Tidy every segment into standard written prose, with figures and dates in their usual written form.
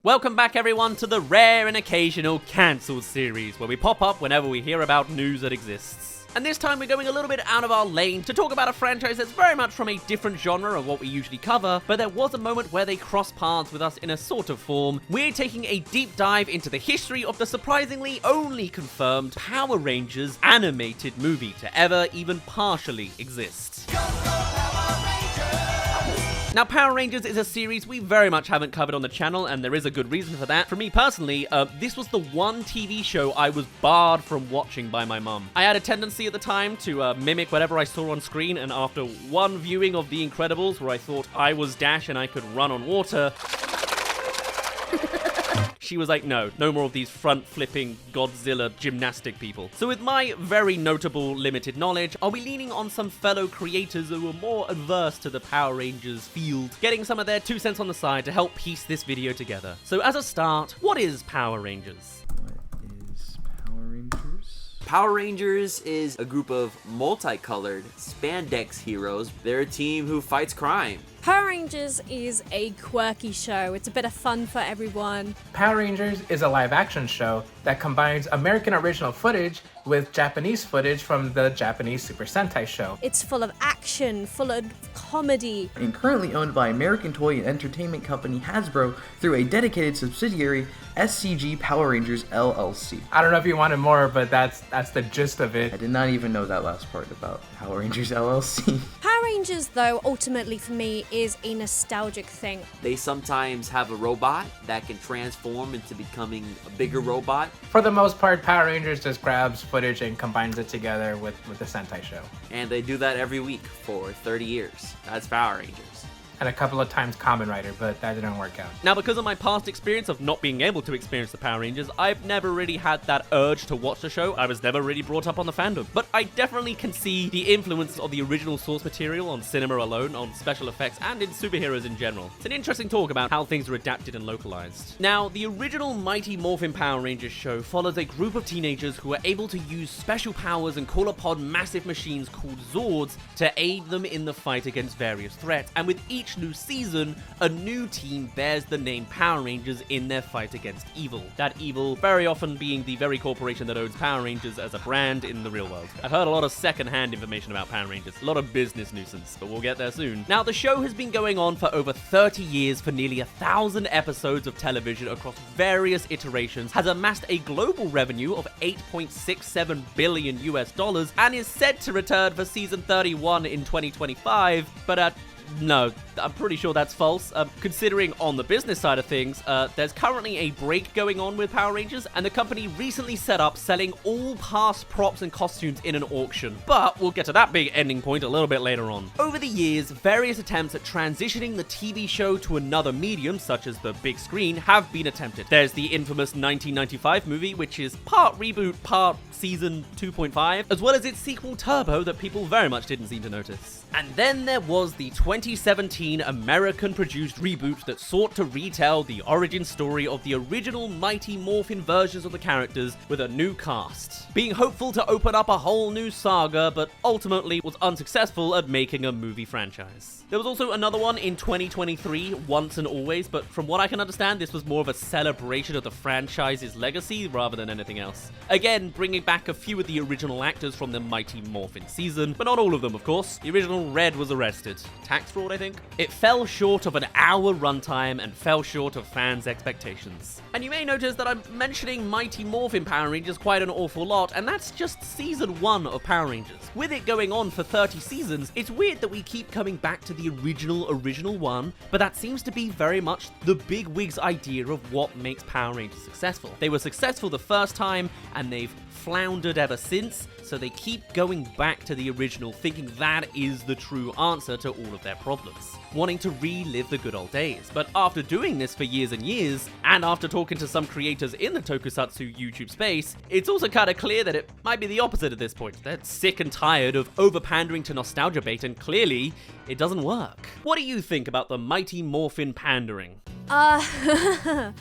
Welcome back everyone to the rare and occasional cancelled series, where we pop up whenever we hear about news that exists. And this time we're going a little bit out of our lane to talk about a franchise that's very much from a different genre of what we usually cover, but there was a moment where they crossed paths with us in a sort of form. We're taking a deep dive into the history of the surprisingly only confirmed Power Rangers animated movie to ever even partially exist. Now, Power Rangers is a series we very much haven't covered on the channel, and there is a good reason for that. For me personally, this was the one TV show I was barred from watching by my mum. I had a tendency at the time to mimic whatever I saw on screen, and after one viewing of The Incredibles, where I thought I was Dash and I could run on water, she was like, no more of these front-flipping Godzilla gymnastic people. So with my very notable limited knowledge, I'll be leaning on some fellow creators who are more adverse to the Power Rangers field, getting some of their 2 cents on the side to help piece this video together. So as a start, what is Power Rangers? What is Power Rangers? Power Rangers is a group of multicolored spandex heroes. They're a team who fights crime. Power Rangers is a quirky show. It's a bit of fun for everyone. Power Rangers is a live-action show that combines American original footage with Japanese footage from the Japanese Super Sentai show. It's full of action, full of comedy. And currently owned by American toy and entertainment company Hasbro through a dedicated subsidiary, SCG Power Rangers LLC. I don't know if you wanted more, but that's the gist of I it. did not even know that last part about Power Rangers LLC. Power Rangers, though, ultimately for me is a nostalgic thing. They sometimes have a robot that can transform into becoming a bigger robot. For the most part, Power Rangers just grabs footage and combines it together with the Sentai show. And they do that every week for 30 years. That's Power Rangers. And a couple of times Kamen Rider, but that didn't work out. Now, because of my past experience of not being able to experience the Power Rangers, I've never really had that urge to watch the show. I was never really brought up on the fandom. But I definitely can see the influence of the original source material on cinema alone, on special effects, and in superheroes in general. It's an interesting talk about how things are adapted and localized. Now, the original Mighty Morphin Power Rangers show follows a group of teenagers who are able to use special powers and call upon massive machines called Zords to aid them in the fight against various threats. And with each new season, a new team bears the name Power Rangers in their fight against evil. That evil very often being the very corporation that owns Power Rangers as a brand in the real world. I've heard a lot of second-hand information about Power Rangers, a lot of business nuisance, but we'll get there soon. Now, the show has been going on for over 30 years for nearly 1,000 episodes of television across various iterations, has amassed a global revenue of $8.67 billion US, and is set to return for season 31 in 2025, but no, I'm pretty sure that's false. Considering on the business side of things, there's currently a break going on with Power Rangers, and the company recently set up selling all past props and costumes in an auction. But we'll get to that big ending point a little bit later on. Over the years, various attempts at transitioning the TV show to another medium, such as the big screen, have been attempted. There's the infamous 1995 movie, which is part reboot, part season 2.5, as well as its sequel Turbo that people very much didn't seem to notice. And then there was the 2017 American-produced reboot that sought to retell the origin story of the original Mighty Morphin versions of the characters with a new cast, being hopeful to open up a whole new saga, but ultimately was unsuccessful at making a movie franchise. There was also another one in 2023, Once and Always, but from what I can understand, this was more of a celebration of the franchise's legacy rather than anything else. Again, bringing back a few of the original actors from the Mighty Morphin season, but not all of them, of course. The original Red was arrested. Tax fraud, I think? It fell short of an hour runtime and fell short of fans' expectations. And you may notice that I'm mentioning Mighty Morphin Power Rangers quite an awful lot, and that's just season 1 of Power Rangers. With it going on for 30 seasons, it's weird that we keep coming back to the original one, but that seems to be very much the big wigs' idea of what makes Power Rangers successful. They were successful the first time, and they've floundered ever since, so they keep going back to the original, thinking that is the true answer to all of their problems, wanting to relive the good old days. But after doing this for years and years, and after talking to some creators in the Tokusatsu YouTube space, it's also kind of clear that it might be the opposite at this point. They're sick and tired of over-pandering to nostalgia bait, and clearly, it doesn't work. What do you think about the Mighty Morphin pandering? The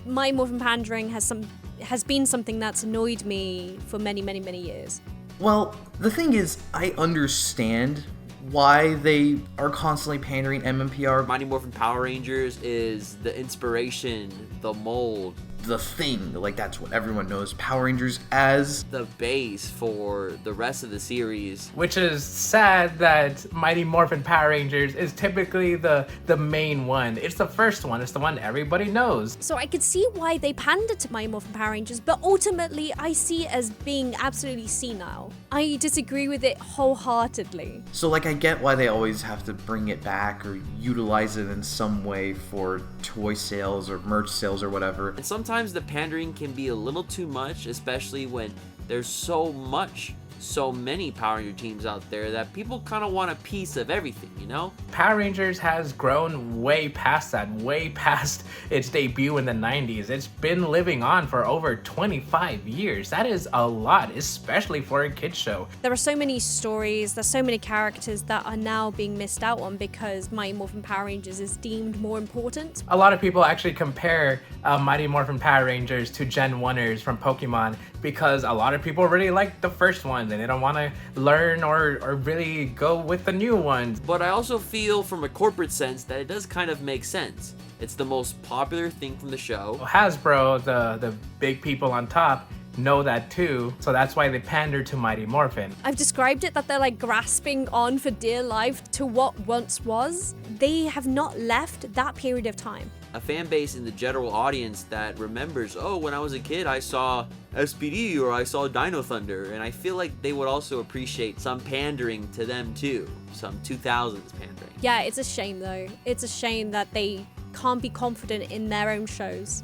Mighty Morphin pandering has been something that's annoyed me for many years. Well, the thing is, I understand why they are constantly pandering MMPR? Mighty Morphin Power Rangers is the inspiration, the mold, The thing, like that's what everyone knows Power Rangers as. the base for the rest of the series. Which is sad that Mighty Morphin Power Rangers is typically the main one. It's the first one. It's the one everybody knows. So I could see why they pandered to Mighty Morphin Power Rangers, but ultimately I see it as being absolutely senile. I disagree with it wholeheartedly. So like I get why they always have to bring it back or utilize it in some way for toy sales or merch sales or whatever. And sometimes the pandering can be a little too much, especially when there's so many Power Ranger teams out there that people kind of want a piece of everything, you know? Power Rangers has grown way past that, way past its debut in the 90s. It's been living on for over 25 years. That is a lot, especially for a kids show. There are so many stories, there's so many characters that are now being missed out on because Mighty Morphin Power Rangers is deemed more important. A lot of people actually compare Mighty Morphin Power Rangers to Gen 1ers from Pokemon because a lot of people really like the first one and they don't want to learn or really go with the new ones. But I also feel from a corporate sense that it does kind of make sense. It's the most popular thing from the show. Hasbro, the big people on top, know that too, so that's why they pander to Mighty Morphin. I've described it that they're like grasping on for dear life to what once was. They have not left that period of time. A fan base in the general audience that remembers, oh, when I was a kid, I saw SPD or I saw Dino Thunder, and I feel like they would also appreciate some pandering to them too, some 2000s pandering. Yeah, it's a shame though. It's a shame that they can't be confident in their own shows.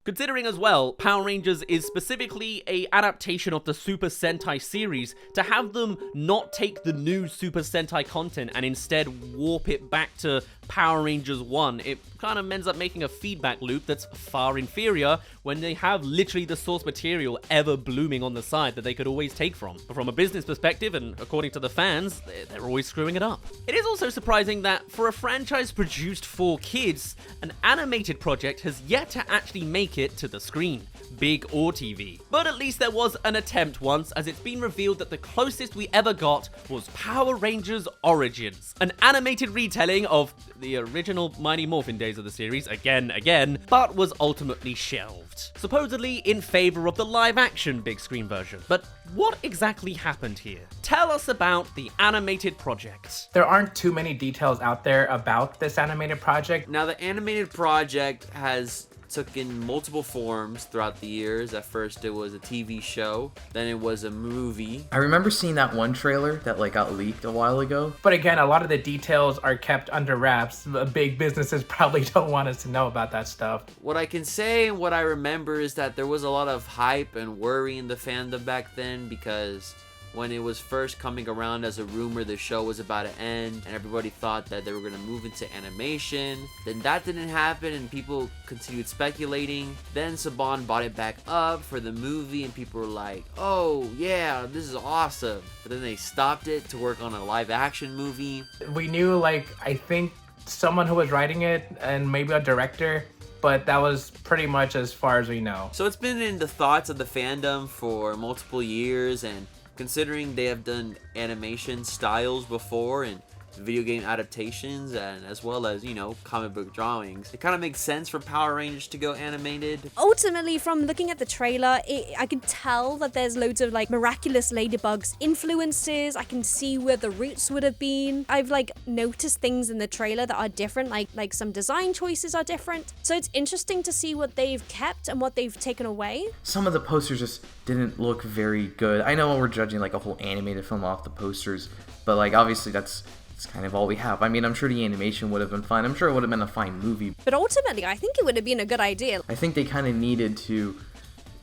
Considering as well, Power Rangers is specifically a adaptation of the Super Sentai series, to have them not take the new Super Sentai content and instead warp it back to Power Rangers 1, it kind of ends up making a feedback loop that's far inferior when they have literally the source material ever blooming on the side that they could always take from. But from a business perspective, and according to the fans, they're always screwing it up. It is also surprising that for a franchise produced for kids, an animated project has yet to actually make it to the screen, big or TV. But at least there was an attempt once, as it's been revealed that the closest we ever got was Power Rangers Origins, an animated retelling of the original Mighty Morphin days of the series, again, but was ultimately shelved, supposedly in favor of the live-action big screen version. But what exactly happened here? Tell us about the animated project. There aren't too many details out there about this animated project. Now, the animated project has took in multiple forms throughout the years. At first it was a TV show, then it was a movie. I remember seeing that one trailer that like got leaked a while ago. But again, a lot of the details are kept under wraps. The big businesses probably don't want us to know about that stuff. What I can say and what I remember is that there was a lot of hype and worry in the fandom back then, because when it was first coming around as a rumor the show was about to end and everybody thought that they were going to move into animation. Then that didn't happen and people continued speculating. Then Saban bought it back up for the movie and people were like, oh yeah, this is awesome. But then they stopped it to work on a live action movie. We knew, like, I think someone who was writing it and maybe a director, but that was pretty much as far as we know. So it's been in the thoughts of the fandom for multiple years, and considering they have done animation styles before and video game adaptations, and as well as, you know, comic book drawings, it kind of makes sense for Power Rangers to go animated. Ultimately, from looking at the trailer, I can tell that there's loads of like miraculous ladybugs influences. I can see where the roots would have been. I've like noticed things in the trailer that are different, like some design choices are different. So it's interesting to see what they've kept and what they've taken away. Some of the posters just didn't look very good. I know we're judging like a whole animated film off the posters, but like obviously that's kind of all we have. I mean, I'm sure the animation would have been fine. I'm sure it would have been a fine movie. But ultimately, I think it would have been a good idea. I think they kind of needed to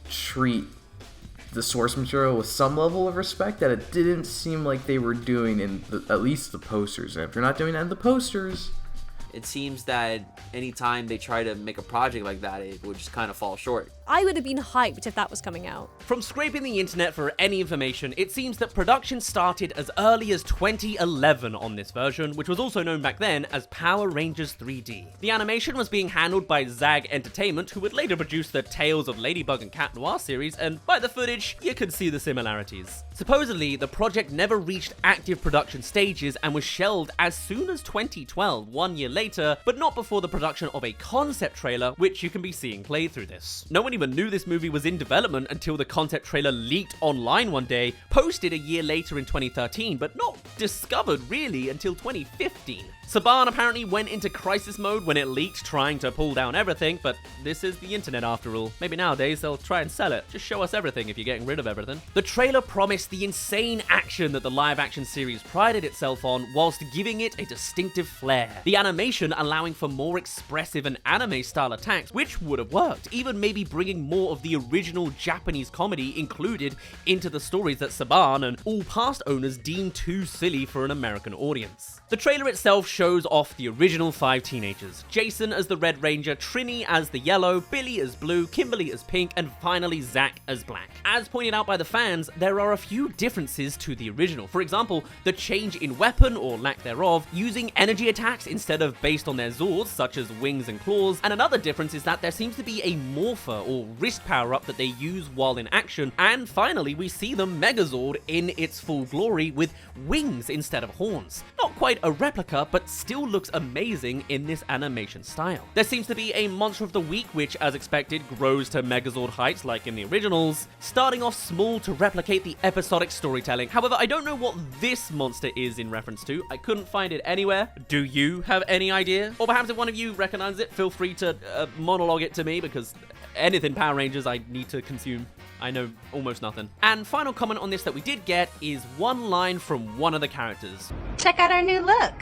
treat the source material with some level of respect that it didn't seem like they were doing in at least the posters. And if you're not doing that in the posters, it seems that anytime they try to make a project like that, it would just kind of fall short. I would have been hyped if that was coming out. From scraping the internet for any information, it seems that production started as early as 2011 on this version, which was also known back then as Power Rangers 3D. The animation was being handled by Zag Entertainment, who would later produce the Tales of Ladybug and Cat Noir series, and by the footage, you could see the similarities. Supposedly, the project never reached active production stages and was shelved as soon as 2012, 1 year later, but not before the production of a concept trailer, which you can be seeing played through this. No one even knew this movie was in development until the concept trailer leaked online one day, posted a year later in 2013, but not discovered really until 2015. Saban apparently went into crisis mode when it leaked, trying to pull down everything, but this is the internet after all. Maybe nowadays they'll try and sell it. Just show us everything if you're getting rid of everything. The trailer promised the insane action that the live-action series prided itself on, whilst giving it a distinctive flair. The animation allowing for more expressive and anime-style attacks, which would have worked, even maybe bringing more of the original Japanese comedy included into the stories that Saban and all past owners deemed too silly for an American audience. The trailer itself shows off the original 5 teenagers. Jason as the Red Ranger, Trini as the Yellow, Billy as Blue, Kimberly as Pink, and finally Zack as Black. As pointed out by the fans, there are a few differences to the original. For example, the change in weapon, or lack thereof, using energy attacks instead of based on their Zords, such as wings and claws, and another difference is that there seems to be a morpher or wrist power-up that they use while in action, and finally we see the Megazord in its full glory with wings instead of horns. Not quite a replica, but still looks amazing in this animation style. There seems to be a Monster of the Week, which, as expected, grows to Megazord heights like in the originals, starting off small to replicate the episodic storytelling. However, I don't know what this monster is in reference to. I couldn't find it anywhere. Do you have any idea? Or perhaps if one of you recognizes it, feel free to monologue it to me, because anything Power Rangers I need to consume. I know almost nothing. And final comment on this that we did get is one line from one of the characters. Check out our new look.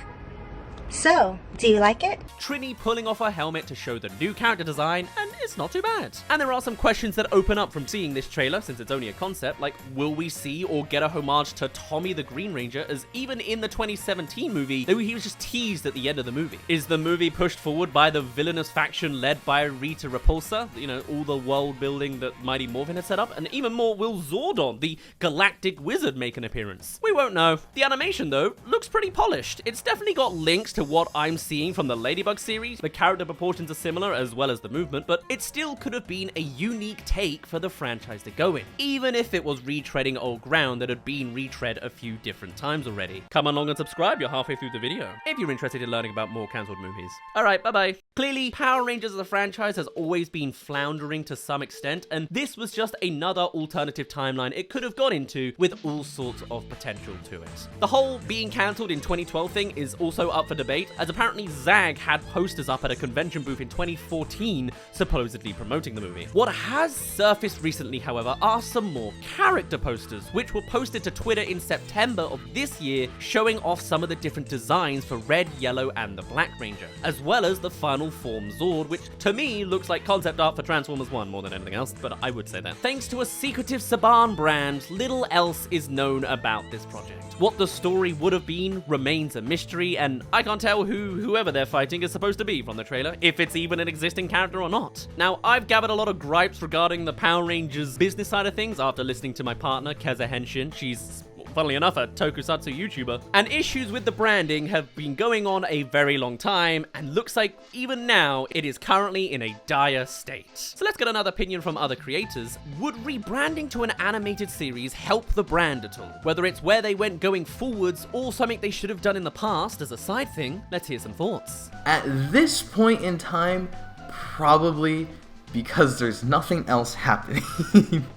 So, do you like it? Trini pulling off her helmet to show the new character design, and it's not too bad. And there are some questions that open up from seeing this trailer, since it's only a concept, like will we see or get a homage to Tommy the Green Ranger, as even in the 2017 movie, though he was just teased at the end of the movie? Is the movie pushed forward by the villainous faction led by Rita Repulsa? You know, all the world building that Mighty Morphin had set up? And even more, will Zordon, the galactic wizard, make an appearance? We won't know. The animation, though, looks pretty polished. It's definitely got links to what I'm seeing from the Ladybug series. The character proportions are similar as well as the movement, but it still could have been a unique take for the franchise to go in, even if it was retreading old ground that had been retread a few different times already. Come along and subscribe, you're halfway through the video, if you're interested in learning about more cancelled movies. Alright, bye-bye. Clearly, Power Rangers as a franchise has always been floundering to some extent, and this was just another alternative timeline it could have gone into with all sorts of potential to it. The whole being cancelled in 2012 thing is also up for debate, as apparently ZAG had posters up at a convention booth in 2014 supposedly promoting the movie. What has surfaced recently, however, are some more character posters, which were posted to Twitter in September of this year, showing off some of the different designs for Red, Yellow, and the Black Ranger, as well as the final form Zord, which to me looks like concept art for Transformers 1 more than anything else, but I would say that. Thanks to a secretive Saban brand, little else is known about this project. What the story would have been remains a mystery, and I can't tell whoever they're fighting is supposed to be from the trailer, if it's even an existing character or not. Now, I've gathered a lot of gripes regarding the Power Rangers business side of things after listening to my partner, Keza Henshin. She's, funnily enough, a Tokusatsu YouTuber. And issues with the branding have been going on a very long time, and looks like even now it is currently in a dire state. So let's get another opinion from other creators. Would rebranding to an animated series help the brand at all? Whether it's where they went going forwards or something they should have done in the past as a side thing, let's hear some thoughts. At this point in time, probably, because there's nothing else happening.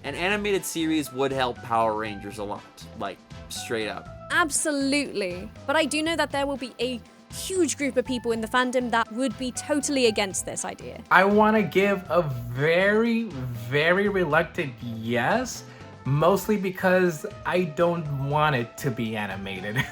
An animated series would help Power Rangers a lot, like straight up. Absolutely. But I do know that there will be a huge group of people in the fandom that would be totally against this idea. I want to give a very, very reluctant yes, mostly because I don't want it to be animated.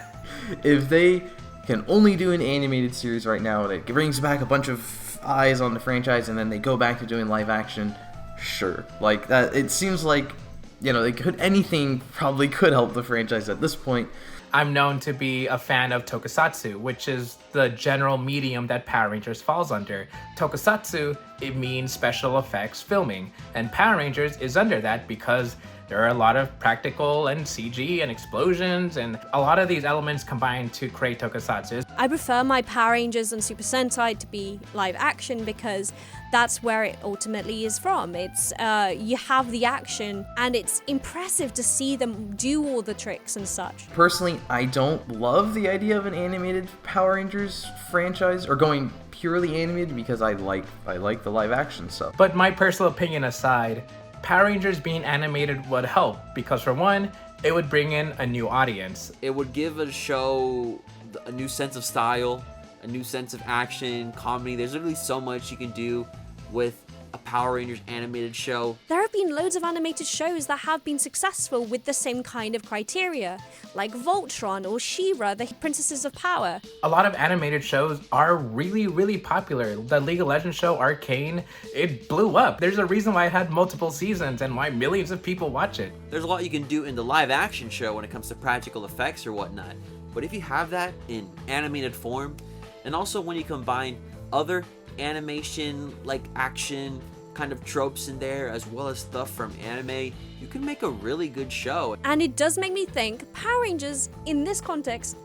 If they can only do an animated series right now that brings back a bunch of eyes on the franchise and then they go back to doing live action, sure. Like that, it seems like, you know, anything probably could help the franchise at this point. I'm known to be a fan of Tokusatsu, which is the general medium that Power Rangers falls under. Tokusatsu, it means special effects filming, and Power Rangers is under that because There are a lot of practical and CG and explosions, and a lot of these elements combine to create Tokusatsu. I prefer my Power Rangers and Super Sentai to be live action because that's where it ultimately is from. It's you have the action, and it's impressive to see them do all the tricks and such. Personally, I don't love the idea of an animated Power Rangers franchise or going purely animated because I like the live action stuff. But my personal opinion aside, Power Rangers being animated would help because for one, it would bring in a new audience. It would give a show a new sense of style, a new sense of action, comedy. There's literally so much you can do with a Power Rangers animated show. There have been loads of animated shows that have been successful with the same kind of criteria, like Voltron or She-Ra, the Princesses of Power. A lot of animated shows are really, really popular. The League of Legends show, Arcane, it blew up. There's a reason why it had multiple seasons and why millions of people watch it. There's a lot you can do in the live action show when it comes to practical effects or whatnot. But if you have that in animated form, and also when you combine other animation, like action kind of tropes in there, as well as stuff from anime, you can make a really good show. And it does make me think Power Rangers, in this context,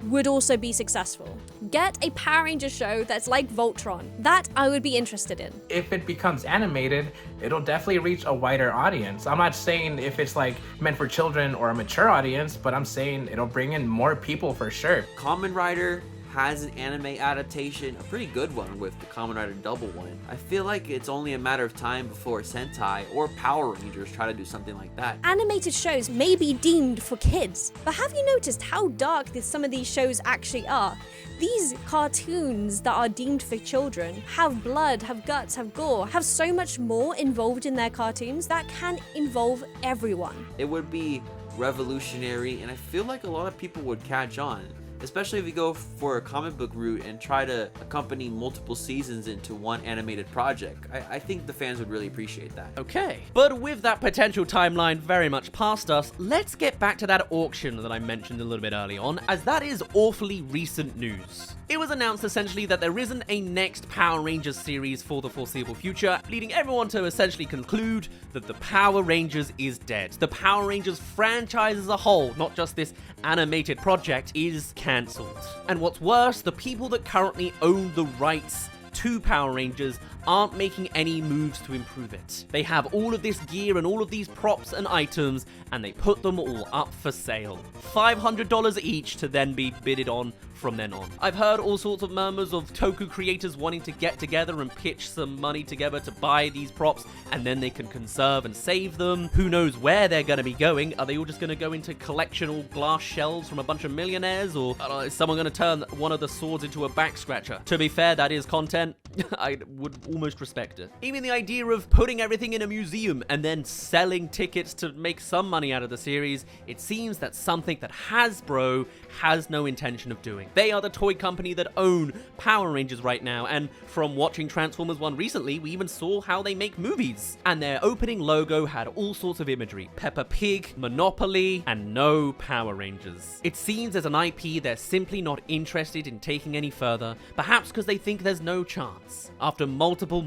would also be successful. Get a Power Ranger show that's like Voltron. That I would be interested in. If it becomes animated, it'll definitely reach a wider audience. I'm not saying if it's like meant for children or a mature audience, but I'm saying it'll bring in more people for sure. Kamen Rider has an anime adaptation, a pretty good one with the Kamen Rider Double one. I feel like it's only a matter of time before Sentai or Power Rangers try to do something like that. Animated shows may be deemed for kids, but have you noticed how dark some of these shows actually are? These cartoons that are deemed for children have blood, have guts, have gore, have so much more involved in their cartoons that can involve everyone. It would be revolutionary, and I feel like a lot of people would catch on. Especially if you go for a comic book route and try to accompany multiple seasons into one animated project. I think the fans would really appreciate that. Okay, but with that potential timeline very much past us, let's get back to that auction that I mentioned a little bit early on, as that is awfully recent news. It was announced essentially that there isn't a next Power Rangers series for the foreseeable future, leading everyone to essentially conclude that the Power Rangers is dead. The Power Rangers franchise as a whole, not just this animated project, is cancelled. And what's worse, the people that currently own the rights to Power Rangers aren't making any moves to improve it. They have all of this gear and all of these props and items, and they put them all up for sale. $500 each to then be bidded on from then on. I've heard all sorts of murmurs of Toku creators wanting to get together and pitch some money together to buy these props, and then they can conserve and save them. Who knows where they're going to be going? Are they all just going to go into collectional glass shells from a bunch of millionaires, or is someone going to turn one of the swords into a back scratcher? To be fair, that is content. I would almost respect it. Even the idea of putting everything in a museum and then selling tickets to make some money out of the series, it seems that's something that Hasbro has no intention of doing. They are the toy company that own Power Rangers right now, and from watching Transformers 1 recently, we even saw how they make movies. And their opening logo had all sorts of imagery: Peppa Pig, Monopoly, and no Power Rangers. It seems as an IP they're simply not interested in taking any further, perhaps because they think there's no chance. After multiple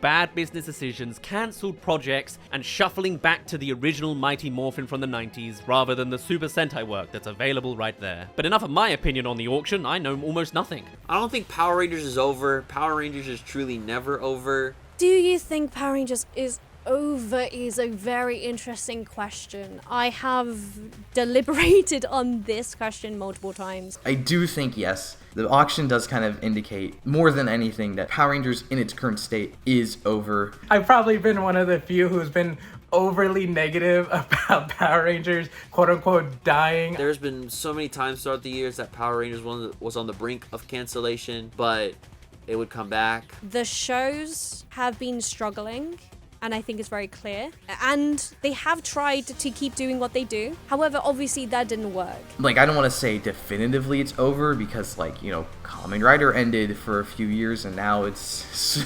bad business decisions, cancelled projects, and shuffling back to the original Mighty Morphin from the 90s rather than the Super Sentai work that's available right there. But enough of my opinion on the auction, I know almost nothing. I don't think Power Rangers is over. Power Rangers is truly never over. Do you think Power Rangers is over is a very interesting question. I have deliberated on this question multiple times. I do think yes. The auction does kind of indicate more than anything that Power Rangers in its current state is over. I've probably been one of the few who's been overly negative about Power Rangers, quote unquote, dying. There's been so many times throughout the years that Power Rangers was on the brink of cancellation, but it would come back. The shows have been struggling, and I think it's very clear. And they have tried to keep doing what they do. However, obviously that didn't work. Like, I don't want to say definitively it's over because, like, you know, Kamen Rider ended for a few years, and now it's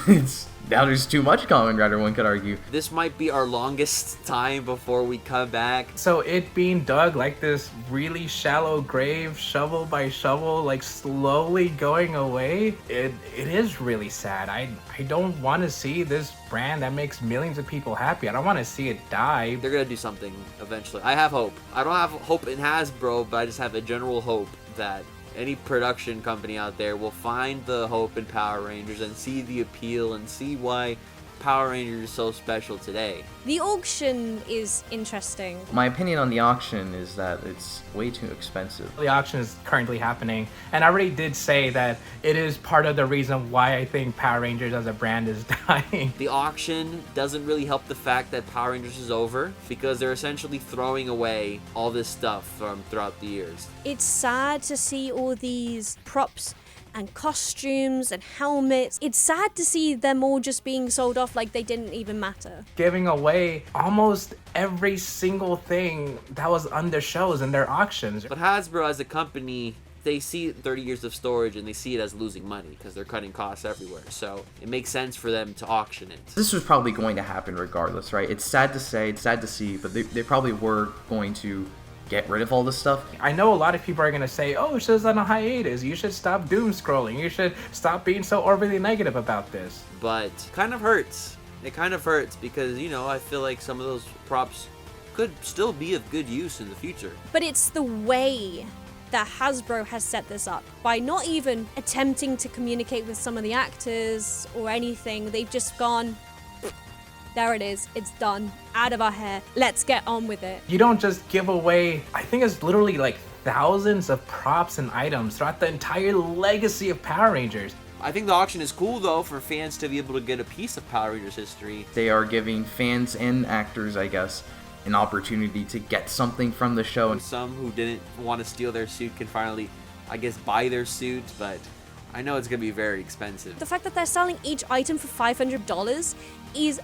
now there's too much Kamen Rider, one could argue. This might be our longest time before we come back. So it being dug like this really shallow grave, shovel by shovel, like slowly going away, it is really sad. I don't want to see this brand that makes millions of people happy. I don't want to see it die. They're gonna do something eventually. I have hope. I don't have hope in Hasbro, but I just have a general hope that any production company out there will find the hope in Power Rangers and see the appeal and see why Power Rangers is so special today. The auction is interesting. My opinion on the auction is that it's way too expensive. The auction is currently happening, and I already did say that it is part of the reason why I think Power Rangers as a brand is dying. The auction doesn't really help the fact that Power Rangers is over, because they're essentially throwing away all this stuff from throughout the years. It's sad to see all these props and costumes and helmets. It's sad to see them all just being sold off like they didn't even matter. Giving away almost every single thing that was on the shows in their auctions. But Hasbro as a company, they see 30 years of storage and they see it as losing money because they're cutting costs everywhere. So it makes sense for them to auction it. This was probably going to happen regardless, right? It's sad to say, it's sad to see, but they probably were going to get rid of all this stuff. I know a lot of people are gonna say, oh, it's just on a hiatus. You should stop doom scrolling. You should stop being so overly negative about this. But kind of hurts. It kind of hurts because, you know, I feel like some of those props could still be of good use in the future. But it's the way that Hasbro has set this up. By not even attempting to communicate with some of the actors or anything, they've just gone, there it is, it's done, out of our hair, let's get on with it. You don't just give away, I think it's literally like thousands of props and items throughout the entire legacy of Power Rangers. I think the auction is cool though for fans to be able to get a piece of Power Rangers history. They are giving fans and actors, I guess, an opportunity to get something from the show. Some who didn't want to steal their suit can finally, I guess, buy their suit, but I know it's going to be very expensive. The fact that they're selling each item for $500 is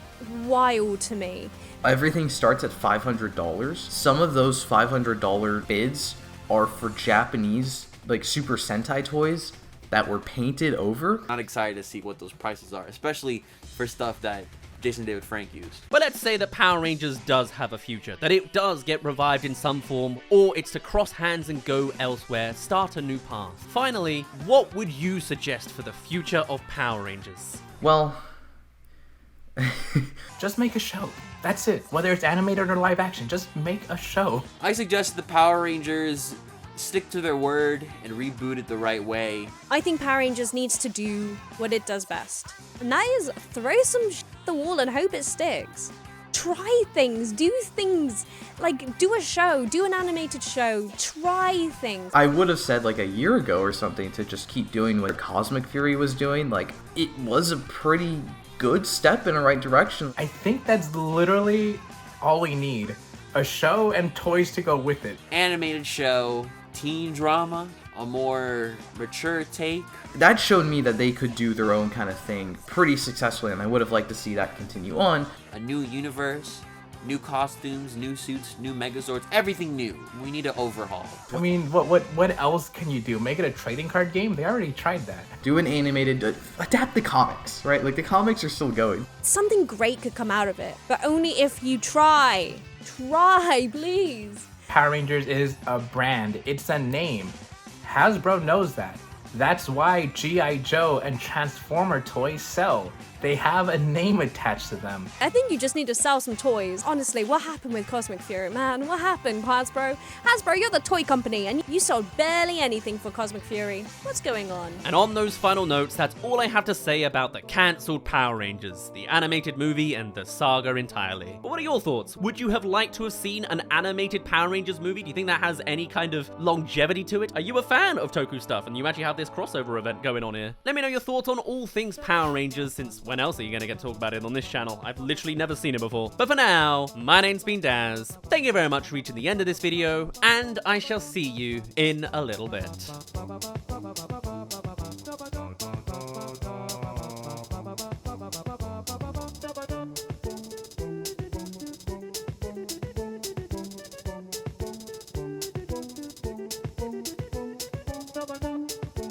wild to me. Everything starts at $500. Some of those $500 bids are for Japanese, like, Super Sentai toys that were painted over. Not excited to see what those prices are, especially for stuff that Jason David Frank used. But let's say that Power Rangers does have a future, that it does get revived in some form, or it's to cross hands and go elsewhere, start a new path. Finally, what would you suggest for the future of Power Rangers? Well, Just make a show. That's it. Whether it's animated or live action, just make a show. I suggest the Power Rangers stick to their word and reboot it the right way. I think Power Rangers needs to do what it does best. And that is throw some shit at the wall and hope it sticks. Try things, do things, like do a show, do an animated show, try things. I would have said like a year ago or something to just keep doing what Cosmic Fury was doing. Like, it was a pretty good step in the right direction. I think that's literally all we need. A show and toys to go with it. Animated show, teen drama, a more mature take. That showed me that they could do their own kind of thing pretty successfully, and I would have liked to see that continue on. A new universe, new costumes, new suits, new Megazords, everything new. We need an overhaul. I mean, what else can you do? Make it a trading card game? They already tried that. Do an animated, adapt the comics, right? Like, the comics are still going. Something great could come out of it, but only if you try. Try, please. Power Rangers is a brand. It's a name. Hasbro knows that. That's why G.I. Joe and Transformer toys sell. They have a name attached to them. I think you just need to sell some toys. Honestly, what happened with Cosmic Fury, man? What happened, Hasbro? Hasbro, you're the toy company, and you sold barely anything for Cosmic Fury. What's going on? And on those final notes, that's all I have to say about the cancelled Power Rangers, the animated movie, and the saga entirely. But what are your thoughts? Would you have liked to have seen an animated Power Rangers movie? Do you think that has any kind of longevity to it? Are you a fan of Toku stuff and you actually have this crossover event going on here? Let me know your thoughts on all things Power Rangers, since when else are you going to get to talk about it on this channel? I've literally never seen it before. But for now, my name's been Daz. Thank you very much for reaching the end of this video, and I shall see you in a little bit.